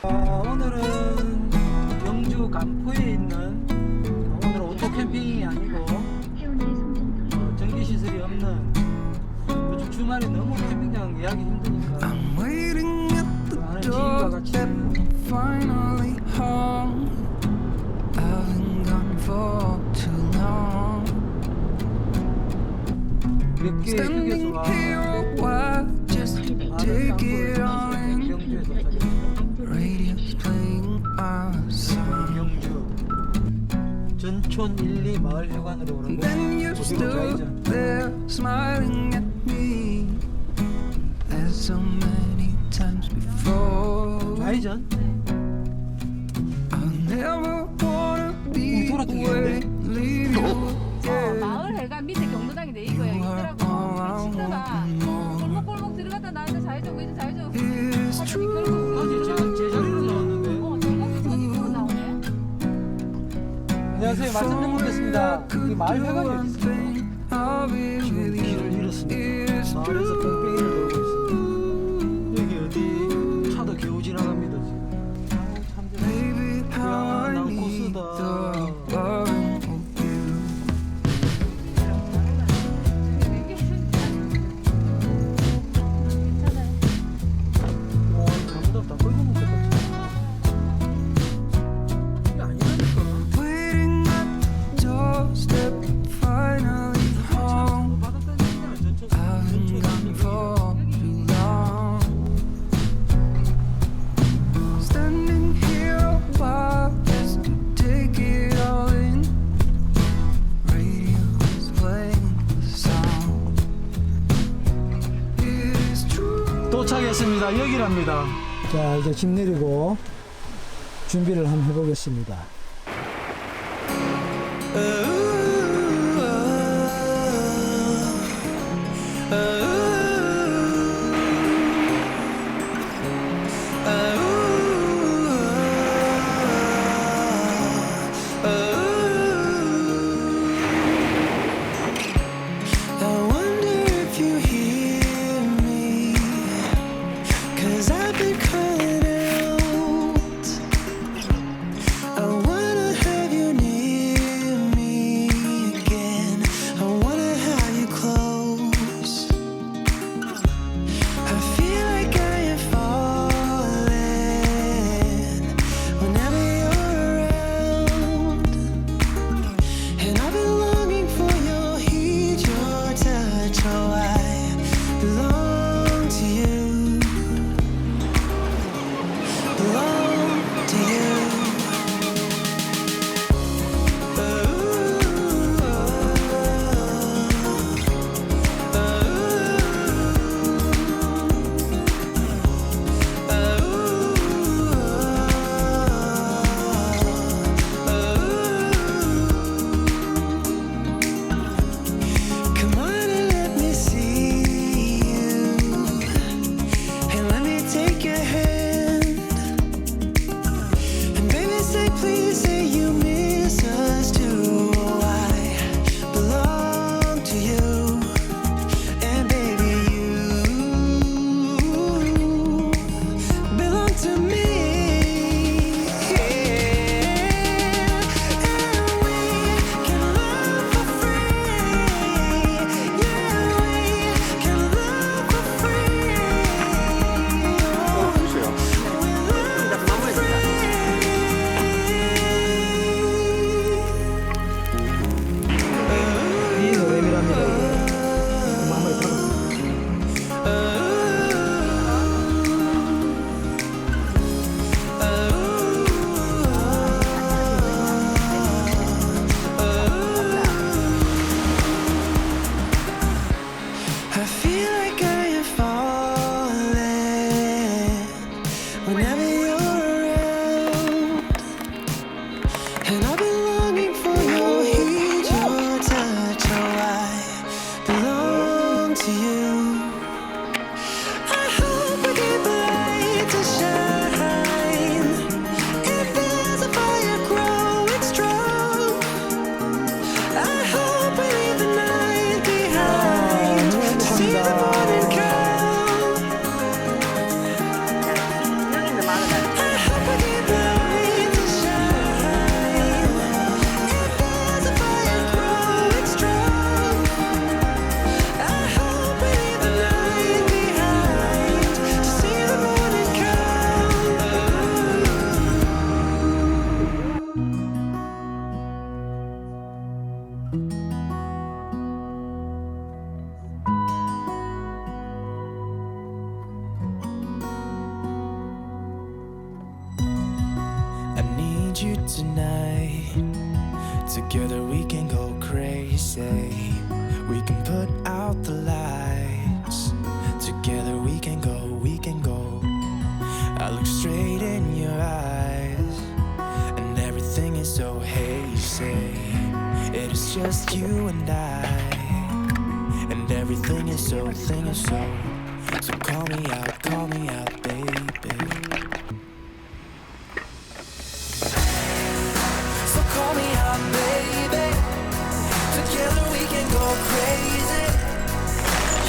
오늘은 경주 간포에 있는, 오늘은 오토 캠핑이 아니고 전기 시설이 없는, 요즘 주말에 너무 캠핑장 예약이 힘드니까 아는 지인과 같이 몇 개의 휴게소가 많은 장소를 경주에 도착했습니다. 경주 전촌 1, 2 마을회관으로 오는 곳 좌회전? 돌아다니는데? 마을회관 밑에 경로당인데 이거야. 있더라고. 친구가 골목골목 들어갔다 나한테 좌회전 우회전 좌회전 하더니 결국 아니 제 자리로 나왔는데. 저기 저기로 나오네. 안녕하세요. 말씀 좀 묻겠습니다. 이 마을회관이 어디 있어요? 지금 길을 잃었습니다. 마을에서 뺑뺑이를 돌고 있습니다. 여기 어디 차도 겨우 지나갑니다 지금. 참 난 코스다. 도착했습니다. 여기랍니다. 자, 이제 짐 내리고 준비를 한번 해보겠습니다. I've been crying out. I tonight. Together we can go crazy. We can put out the lights. Together we can go, we can go. I look straight in your eyes, and everything is so hazy. It is just you and I, and everything is so, thing is so. So call me out, baby. So call me out, baby. Together we can go crazy.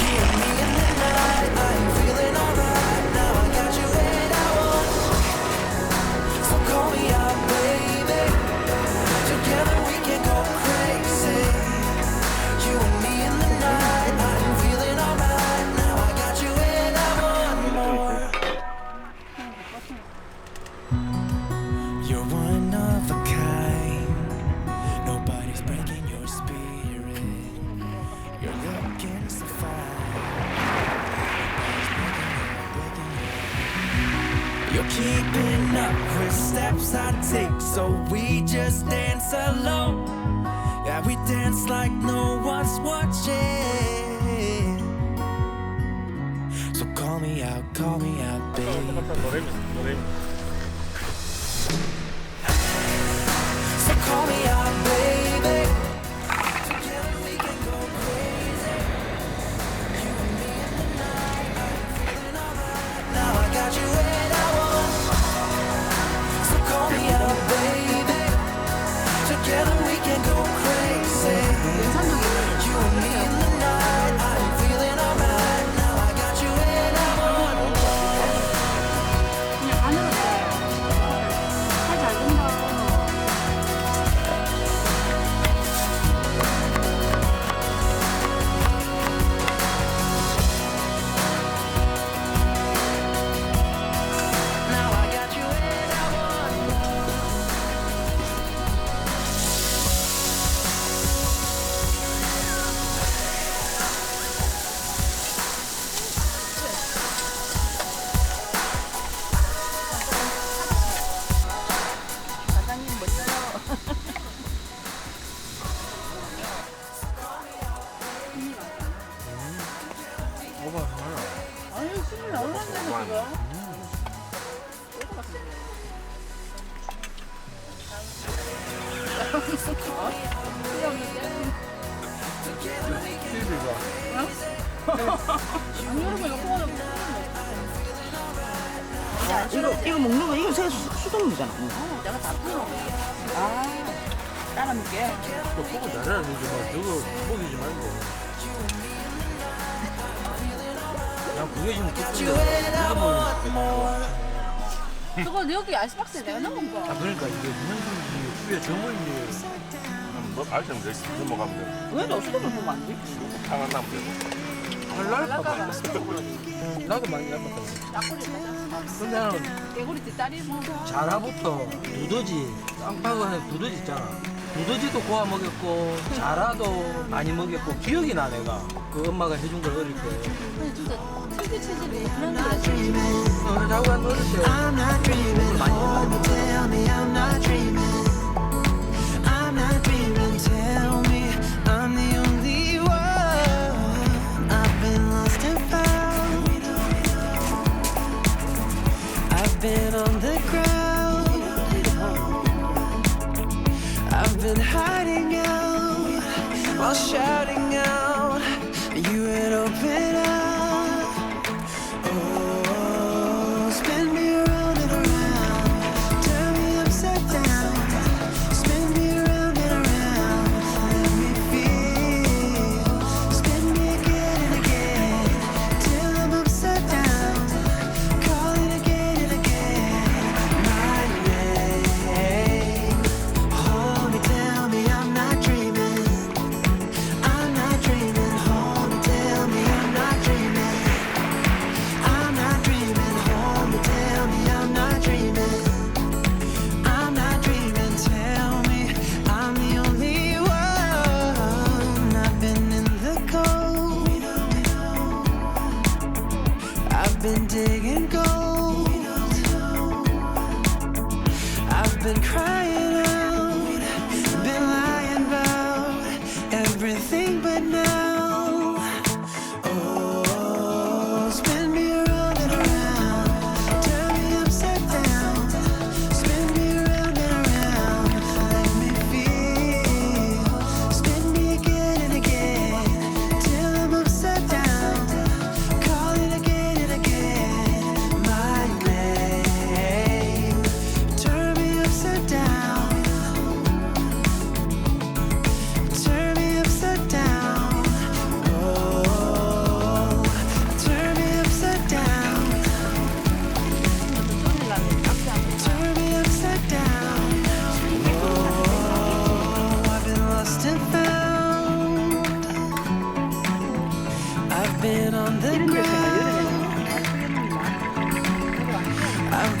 You and me in the night. I'm feeling alright. Now I got you and I want. So call me out, baby. Together we can go crazy. You and me in the night. I'm feeling alright. Now I got you and I want more. You're one of a kind. Nobody's breaking your spirit. You're looking so fine. You're keeping up with steps I take, so we just dance alone. Yeah, we dance like no one's watching. So call me out, baby. So call me out, baby. Together we can go crazy. You and me in the night. I'm feeling alright. Now I got you and I want. So call me out, baby. Together we can go crazy. You and me in the night. I'm feeling alright. Now I got you and I want. 그냥 안으로 살잘 된다. Now I got you and I want. 사장님 멋져요. 오바 정말. 아니 술을 나올랐네 지금. 이거 먹는 거 이거 새 수돗물이잖아. 내가 다 풀어. 아, 따라 먹게. 또 보고 잘해야 되지 뭐 저거 먹이지 말고. 야 그게 지금 그거 여기 아이스박스에 내가 넣은 거. 아 그러니까 이게 무슨지 위에 저물인지 뭐 알tem 이렇게 넘어가면 돼. 왜 너 수돗물 보면 안 돼? 상한 나면 돼. 할랄까봐 나도 많이 닮았다. 약골이 있잖아. 근데 나는 개구리 뒷다리 뭐. 자라부터 두더지 쌍파근에 두더지 있잖아. 두더지도 고아 먹였고 자라도 많이 먹였고 기억이 나 내가 그 엄마가 해준 걸 어릴 때. 근데 진짜 특유 체질이 그런 거라. 오늘 자고 간 어릴 때 I'm not dreaming. 많이 Oh, 했다. tell me I'm not dreaming. I'm not dreaming. Tell me I'm the only one. I've been lost and found. I've been on the ground. I've been hiding out while shouting out. You would open up. Oh, spin me around and around. Turn me upside down. Spin me around and around. Let me feel. Spin me again and again. Till I'm upside down. Calling again and again. My name. Hold me, tell me I'm not dreaming. I'm not dreaming. Hold me, tell me I'm not dreaming. I'm not dreaming. Hold me, tell me I'm not dreaming. I'm not dreaming. Tell me I'm the only one. I've been in the cold. I've been digging gold. I've been crying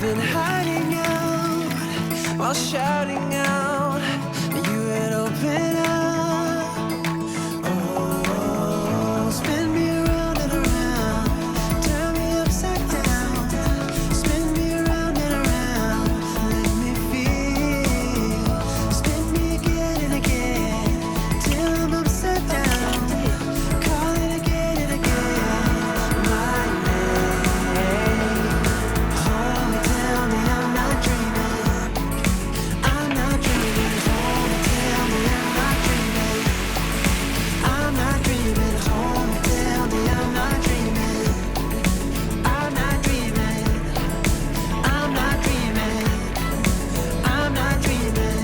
been hiding out while shouting out. You had opened up. Oh, spin me around and around, turn me upside down. Spin me around and around, let me feel. Spin me again and again, till I'm upside down. Call it again and again, my name. Hold me, tell me I'm not dreaming. I'm not dreaming. Hold me, tell me I'm not dreaming. I'm not dreaming. Hold me, tell me I'm not dreaming. I'm not dreaming. I'm not dreaming. I'm not dreaming.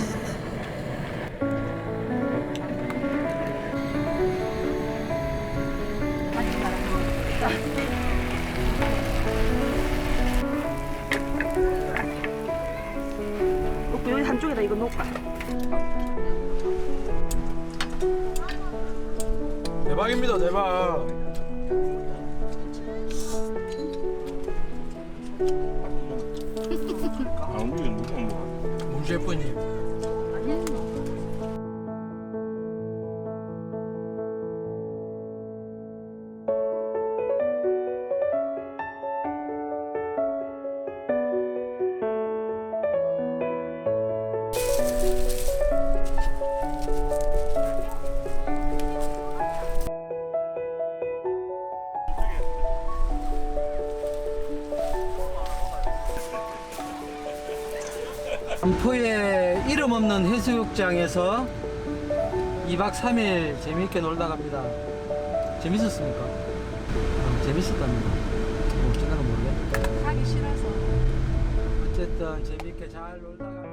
놓고 여기 한쪽에다 이거 놓을까? 대박입니다, 대박. 아, 우리 누구 뭐. 문 셰프님. 반포의 이름 없는 해수욕장에서 2박 3일 재미있게 놀다 갑니다. 재밌었습니까? 재밌었답니다. 뭐 어쩌나 모르겠네. 하기 싫어서. 어쨌든 재미있게 잘 놀다 갑니다.